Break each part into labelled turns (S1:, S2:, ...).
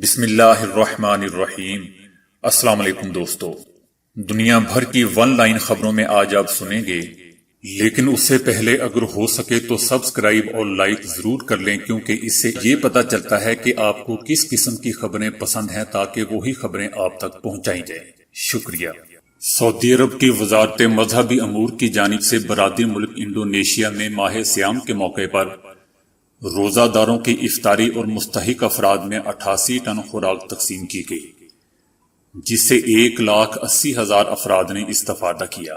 S1: بسم اللہ الرحمن الرحیم۔ السلام علیکم دوستو، دنیا بھر کی ون لائن خبروں میں آج آپ سنیں گے، لیکن اس سے پہلے اگر ہو سکے تو سبسکرائب اور لائک ضرور کر لیں، کیونکہ اس سے یہ پتہ چلتا ہے کہ آپ کو کس قسم کی خبریں پسند ہیں تاکہ وہی خبریں آپ تک پہنچائی جائیں۔ شکریہ۔ سعودی عرب کی وزارت مذہبی امور کی جانب سے برادری ملک انڈونیشیا میں ماہ سیام کے موقع پر روزہ داروں کی افطاری اور مستحق افراد میں 88 ٹن خوراک تقسیم کی گئی، جس سے 1,80,000 افراد نے استفادہ کیا۔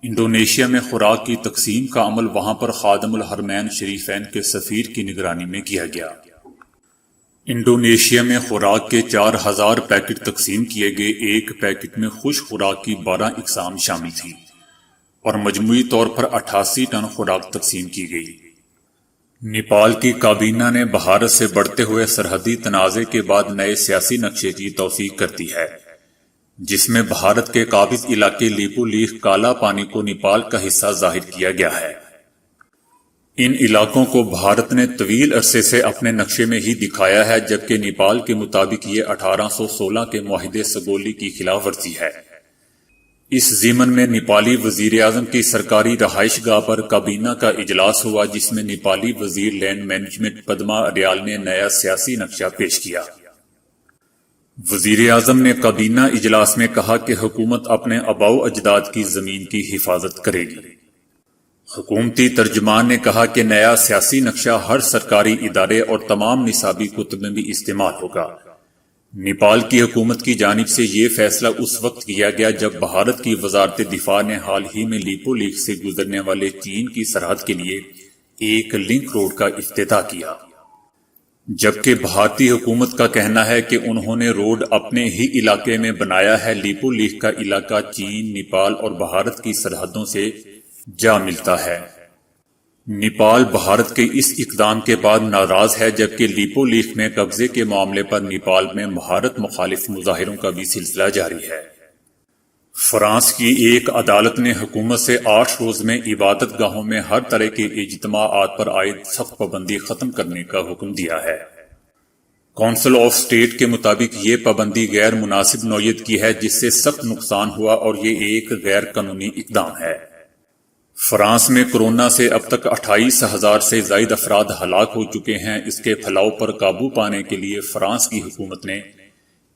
S1: انڈونیشیا میں خوراک کی تقسیم کا عمل وہاں پر خادم الحرمین شریفین کے سفیر کی نگرانی میں کیا گیا۔ انڈونیشیا میں خوراک کے 4,000 پیکٹ تقسیم کیے گئے۔ ایک پیکٹ میں خشک خوراک کی 12 اقسام شامل تھی اور مجموعی طور پر 88 ٹن خوراک تقسیم کی گئی۔ نیپال کی کابینہ نے بھارت سے بڑھتے ہوئے سرحدی تنازع کے بعد نئے سیاسی نقشے کی توثیق کر دی ہے، جس میں بھارت کے قابض علاقے لیپو لیخ کالا پانی کو نیپال کا حصہ ظاہر کیا گیا ہے۔ ان علاقوں کو بھارت نے طویل عرصے سے اپنے نقشے میں ہی دکھایا ہے، جبکہ نیپال کے مطابق یہ 1816 کے معاہدے سگولی کی خلاف ورزی ہے۔ اس ضمن میں نیپالی وزیر اعظم کی سرکاری رہائش گاہ پر کابینہ کا اجلاس ہوا، جس میں نیپالی وزیر لینڈ مینجمنٹ پدما اریال نے نیا سیاسی نقشہ پیش کیا۔ وزیر اعظم نے کابینہ اجلاس میں کہا کہ حکومت اپنے آباء و اجداد کی زمین کی حفاظت کرے گی۔ حکومتی ترجمان نے کہا کہ نیا سیاسی نقشہ ہر سرکاری ادارے اور تمام نصابی کتب میں بھی استعمال ہوگا۔ نیپال کی حکومت کی جانب سے یہ فیصلہ اس وقت کیا گیا جب بھارت کی وزارت دفاع نے حال ہی میں لیپو لیخ سے گزرنے والے چین کی سرحد کے لیے ایک لنک روڈ کا افتتاح کیا، جبکہ بھارتی حکومت کا کہنا ہے کہ انہوں نے روڈ اپنے ہی علاقے میں بنایا ہے۔ لیپو لیخ کا علاقہ چین، نیپال اور بھارت کی سرحدوں سے جا ملتا ہے۔ نیپال بھارت کے اس اقدام کے بعد ناراض ہے، جبکہ لیپو لیخ میں قبضے کے معاملے پر نیپال میں بھارت مخالف مظاہروں کا بھی سلسلہ جاری ہے۔ فرانس کی ایک عدالت نے حکومت سے 8 روز میں عبادت گاہوں میں ہر طرح کے اجتماعات پر عائد سخت پابندی ختم کرنے کا حکم دیا ہے۔ کونسل آف اسٹیٹ کے مطابق یہ پابندی غیر مناسب نوعیت کی ہے، جس سے سخت نقصان ہوا اور یہ ایک غیر قانونی اقدام ہے۔ فرانس میں کورونا سے اب تک 28,000 سے زائد افراد ہلاک ہو چکے ہیں۔ اس کے پھیلاؤ پر قابو پانے کے لیے فرانس کی حکومت نے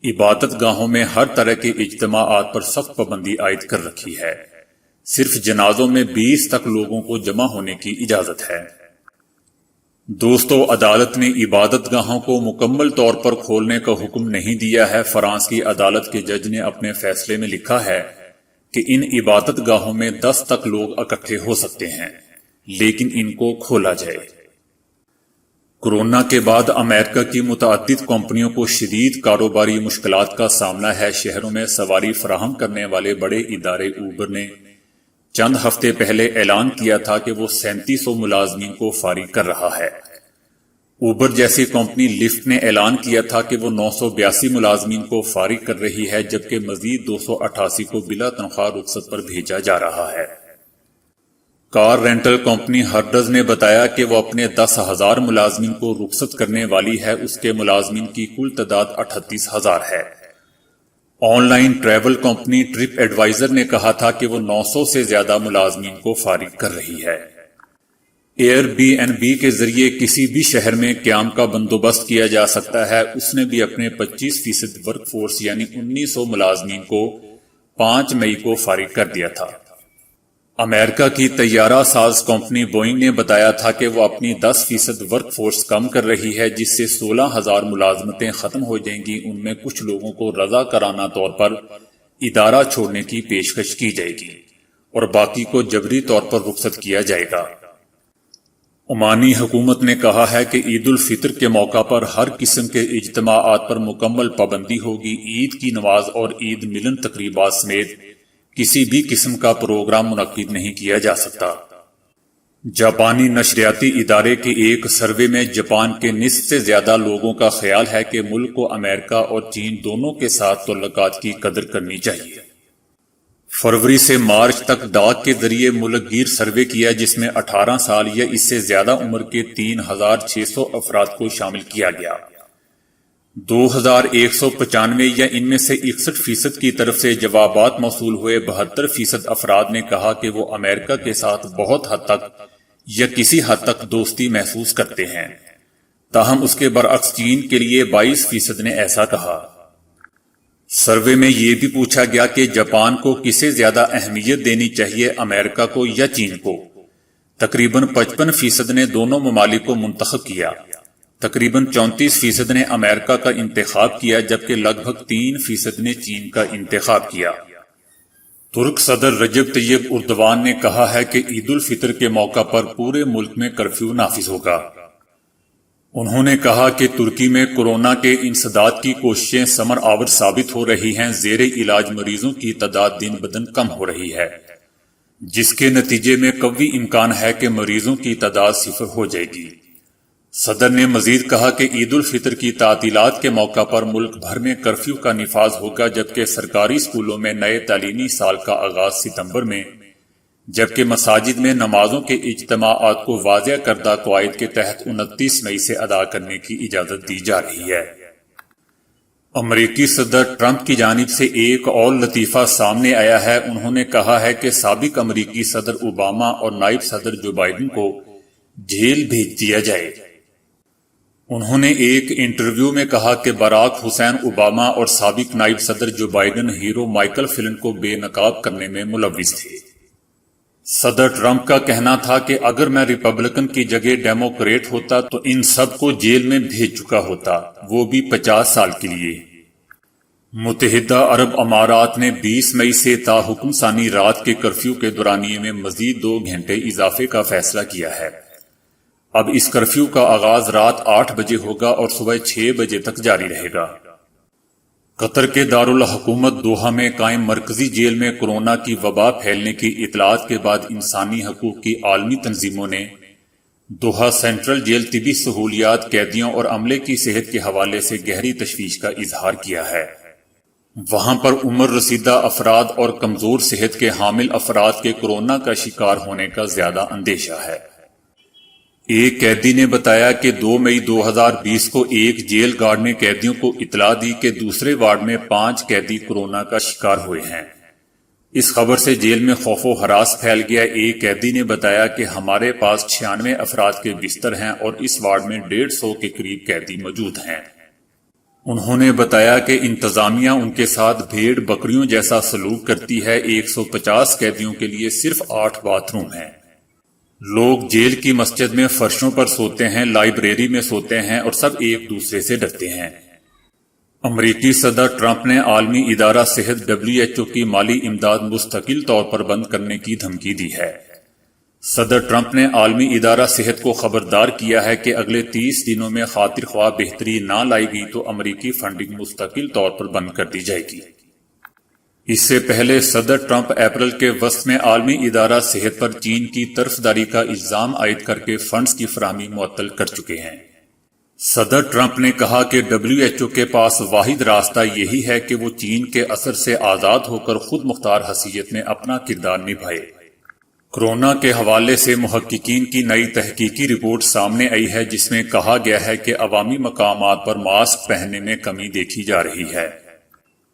S1: عبادت گاہوں میں ہر طرح کے اجتماعات پر سخت پابندی عائد کر رکھی ہے۔ صرف جنازوں میں 20 تک لوگوں کو جمع ہونے کی اجازت ہے۔ دوستو، عدالت نے عبادت گاہوں کو مکمل طور پر کھولنے کا حکم نہیں دیا ہے۔ فرانس کی عدالت کے جج نے اپنے فیصلے میں لکھا ہے کہ ان عبادت گاہوں میں 10 تک لوگ اکٹھے ہو سکتے ہیں، لیکن ان کو کھولا جائے۔ کورونا کے بعد امریکہ کی متعدد کمپنیوں کو شدید کاروباری مشکلات کا سامنا ہے۔ شہروں میں سواری فراہم کرنے والے بڑے ادارے اوبر نے چند ہفتے پہلے اعلان کیا تھا کہ وہ 3700 ملازمین کو فارغ کر رہا ہے۔ اوبر جیسی کمپنی لفٹ نے اعلان کیا تھا کہ وہ 982 ملازمین کو فارغ کر رہی ہے، جبکہ مزید 288 کو بلا تنخواہ رخصت پر بھیجا جا رہا ہے۔ کار رینٹل کمپنی ہرڈز نے بتایا کہ وہ اپنے 10,000 ملازمین کو رخصت کرنے والی ہے۔ اس کے ملازمین کی کل تعداد 38,000 ہے۔ Online travel company TripAdvisor نے کہا تھا کہ وہ 900 سے زیادہ ملازمین کو فارغ کر رہی ہے۔ ایئر بی این بی کے ذریعے کسی بھی شہر میں قیام کا بندوبست کیا جا سکتا ہے۔ اس نے بھی اپنے 25% ورک فورس یعنی 1900 ملازمین کو 5 مئی کو فارغ کر دیا تھا۔ امریکہ کی طیارہ ساز کمپنی بوئنگ نے بتایا تھا کہ وہ اپنی 10% ورک فورس کم کر رہی ہے، جس سے 16,000 ملازمتیں ختم ہو جائیں گی۔ ان میں کچھ لوگوں کو رضاکارانہ طور پر ادارہ چھوڑنے کی پیشکش کی جائے گی اور باقی کو جبری طور پر رخصت کیا جائے گا۔ عمانی حکومت نے کہا ہے کہ عید الفطر کے موقع پر ہر قسم کے اجتماعات پر مکمل پابندی ہوگی۔ عید کی نماز اور عید ملن تقریبات سمیت کسی بھی قسم کا پروگرام منعقد نہیں کیا جا سکتا۔ جاپانی نشریاتی ادارے کے ایک سروے میں جاپان کے نصف سے زیادہ لوگوں کا خیال ہے کہ ملک کو امریکہ اور چین دونوں کے ساتھ تعلقات کی قدر کرنی چاہیے۔ فروری سے مارچ تک ڈاک کے ذریعے ملک گیر سروے کیا، جس میں 18 سال یا اس سے زیادہ عمر کے 3,600 افراد کو شامل کیا گیا۔ 2195 یا ان میں سے 61% کی طرف سے جوابات موصول ہوئے 72% افراد نے کہا کہ وہ امریکہ کے ساتھ بہت حد تک یا کسی حد تک دوستی محسوس کرتے ہیں، تاہم اس کے برعکس چین کے لیے 22% نے ایسا کہا۔ سروے میں یہ بھی پوچھا گیا کہ جاپان کو کسے زیادہ اہمیت دینی چاہیے، امریکہ کو یا چین کو۔ تقریباً 55% نے دونوں ممالک کو منتخب کیا، تقریباً 34% نے امریکہ کا انتخاب کیا، جبکہ لگ بھگ 3% نے چین کا انتخاب کیا۔ ترک صدر رجب طیب اردوان نے کہا ہے کہ عید الفطر کے موقع پر پورے ملک میں کرفیو نافذ ہوگا۔ انہوں نے کہا کہ ترکی میں کورونا کے انسداد کی کوششیں ثمر آور ثابت ہو رہی ہیں، زیر علاج مریضوں کی تعداد دن بدن کم ہو رہی ہے، جس کے نتیجے میں قوی امکان ہے کہ مریضوں کی تعداد 0 ہو جائے گی۔ صدر نے مزید کہا کہ عید الفطر کی تعطیلات کے موقع پر ملک بھر میں کرفیو کا نفاذ ہوگا، جبکہ سرکاری اسکولوں میں نئے تعلیمی سال کا آغاز ستمبر میں، جبکہ مساجد میں نمازوں کے اجتماعات کو واضح کردہ قواعد کے تحت 29 مئی سے ادا کرنے کی اجازت دی جا رہی ہے۔ امریکی صدر ٹرمپ کی جانب سے ایک اور لطیفہ سامنے آیا ہے۔ انہوں نے کہا ہے کہ سابق امریکی صدر اوباما اور نائب صدر جو بائیڈن کو جیل بھیج دیا جائے۔ انہوں نے ایک انٹرویو میں کہا کہ باراک حسین اوباما اور سابق نائب صدر جو بائیڈن ہیرو مائیکل فلن کو بے نقاب کرنے میں ملوث تھے۔ صدر ٹرمپ کا کہنا تھا کہ اگر میں ریپبلکن کی جگہ ڈیموکریٹ ہوتا تو ان سب کو جیل میں بھیج چکا ہوتا، وہ بھی 50 سال کے لیے۔ متحدہ عرب امارات نے 20 مئی سے تا حکم ثانی رات کے کرفیو کے دورانیے میں مزید 2 گھنٹے اضافے کا فیصلہ کیا ہے۔ اب اس کرفیو کا آغاز رات 8 بجے ہوگا اور صبح 6 بجے تک جاری رہے گا۔ قطر کے دارالحکومت دوحہ میں قائم مرکزی جیل میں کورونا کی وبا پھیلنے کی اطلاعات کے بعد انسانی حقوق کی عالمی تنظیموں نے دوحہ سینٹرل جیل طبی سہولیات، قیدیوں اور عملے کی صحت کے حوالے سے گہری تشویش کا اظہار کیا ہے۔ وہاں پر عمر رسیدہ افراد اور کمزور صحت کے حامل افراد کے کورونا کا شکار ہونے کا زیادہ اندیشہ ہے۔ ایک قیدی نے بتایا کہ 2 مئی 2020 کو ایک جیل گارڈ نے قیدیوں کو اطلاع دی کہ دوسرے وارڈ میں 5 قیدی کورونا کا شکار ہوئے ہیں۔ اس خبر سے جیل میں خوف و ہراس پھیل گیا۔ ایک قیدی نے بتایا کہ ہمارے پاس 96 افراد کے بستر ہیں اور اس وارڈ میں 150 کے قریب قیدی موجود ہیں۔ انہوں نے بتایا کہ انتظامیہ ان کے ساتھ بھیڑ بکریوں جیسا سلوک کرتی ہے۔ 150 قیدیوں کے لیے صرف 8 باتھ روم ہیں۔ لوگ جیل کی مسجد میں فرشوں پر سوتے ہیں، لائبریری میں سوتے ہیں اور سب ایک دوسرے سے ڈرتے ہیں۔ امریکی صدر ٹرمپ نے عالمی ادارہ صحت WHO کی مالی امداد مستقل طور پر بند کرنے کی دھمکی دی ہے۔ صدر ٹرمپ نے عالمی ادارہ صحت کو خبردار کیا ہے کہ اگلے 30 دنوں میں خاطر خواہ بہتری نہ لائی گئی تو امریکی فنڈنگ مستقل طور پر بند کر دی جائے گی۔ اس سے پہلے صدر ٹرمپ اپریل کے وسط میں عالمی ادارہ صحت پر چین کی طرفداری کا الزام عائد کر کے فنڈز کی فراہمی معطل کر چکے ہیں۔ صدر ٹرمپ نے کہا کہ WHO کے پاس واحد راستہ یہی ہے کہ وہ چین کے اثر سے آزاد ہو کر خود مختار حیثیت میں اپنا کردار نبھائے۔ کورونا کے حوالے سے محققین کی نئی تحقیقی رپورٹ سامنے آئی ہے، جس میں کہا گیا ہے کہ عوامی مقامات پر ماسک پہننے میں کمی دیکھی جا رہی ہے۔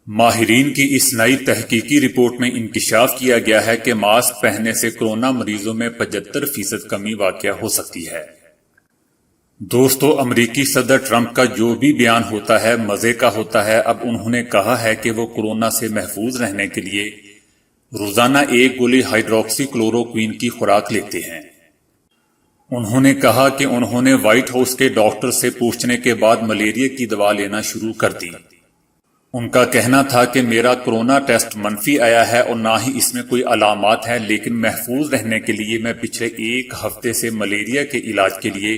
S1: ماہرین کی اس نئی تحقیقی رپورٹ میں انکشاف کیا گیا ہے کہ ماسک پہننے سے کورونا مریضوں میں 75% کمی واقع ہو سکتی ہے۔ دوستو، امریکی صدر ٹرمپ کا جو بھی بیان ہوتا ہے مزے کا ہوتا ہے۔ اب انہوں نے کہا ہے کہ وہ کورونا سے محفوظ رہنے کے لیے روزانہ 1 گولی ہائیڈروکسی کلوروکوین کی خوراک لیتے ہیں۔ انہوں نے کہا کہ انہوں نے وائٹ ہاؤس کے ڈاکٹر سے پوچھنے کے بعد ملیریا کی دوا لینا شروع کر دی۔ ان کا کہنا تھا کہ میرا کورونا ٹیسٹ منفی آیا ہے اور نہ ہی اس میں کوئی علامات ہیں، لیکن محفوظ رہنے کے لیے میں پچھلے 1 ہفتے سے ملیریا کے علاج کے لیے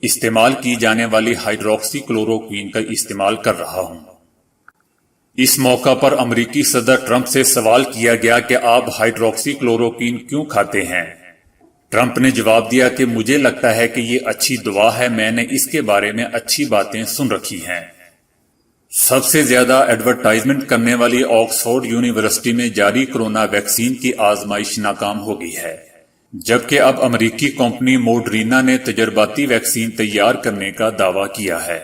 S1: استعمال کی جانے والی ہائیڈروکسی کلوروکوین کا استعمال کر رہا ہوں۔ اس موقع پر امریکی صدر ٹرمپ سے سوال کیا گیا کہ آپ ہائیڈروکسی کلوروکوین کیوں کھاتے ہیں؟ ٹرمپ نے جواب دیا کہ مجھے لگتا ہے کہ یہ اچھی دوا ہے، میں نے اس کے بارے میں اچھی باتیں سن رکھی ہیں۔ سب سے زیادہ ایڈورٹائزمنٹ کرنے والی آکسفورڈ یونیورسٹی میں جاری کورونا ویکسین کی آزمائش ناکام ہو گئی ہے، جبکہ اب امریکی کمپنی موڈرینا نے تجرباتی ویکسین تیار کرنے کا دعویٰ کیا ہے۔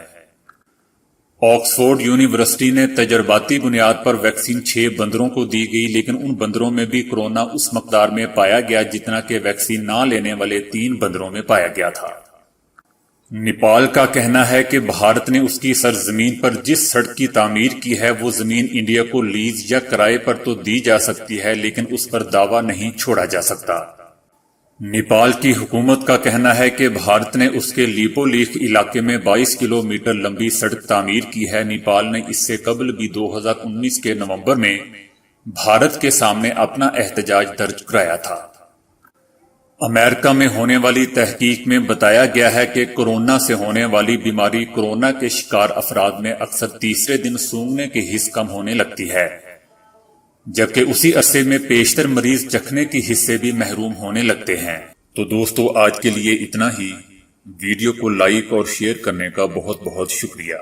S1: آکسفورڈ یونیورسٹی نے تجرباتی بنیاد پر ویکسین 6 بندروں کو دی گئی، لیکن ان بندروں میں بھی کورونا اس مقدار میں پایا گیا جتنا کہ ویکسین نہ لینے والے 3 بندروں میں پایا گیا تھا۔ نیپال کا کہنا ہے کہ بھارت نے اس کی سرزمین پر جس سڑک کی تعمیر کی ہے وہ زمین انڈیا کو لیز یا کرائے پر تو دی جا سکتی ہے، لیکن اس پر دعویٰ نہیں چھوڑا جا سکتا۔ نیپال کی حکومت کا کہنا ہے کہ بھارت نے اس کے لیپو لیخ علاقے میں 22 کلومیٹر لمبی سڑک تعمیر کی ہے۔ نیپال نے اس سے قبل بھی 2019 کے نومبر میں بھارت کے سامنے اپنا احتجاج درج کرایا تھا۔ امریکہ میں ہونے والی تحقیق میں بتایا گیا ہے کہ کورونا سے ہونے والی بیماری کورونا کے شکار افراد میں اکثر تیسرے دن سونگھنے کے حس کم ہونے لگتی ہے، جبکہ اسی عرصے میں بیشتر مریض چکھنے کی حس سے بھی محروم ہونے لگتے ہیں۔ تو دوستو، آج کے لیے اتنا ہی۔ ویڈیو کو لائک اور شیئر کرنے کا بہت بہت شکریہ۔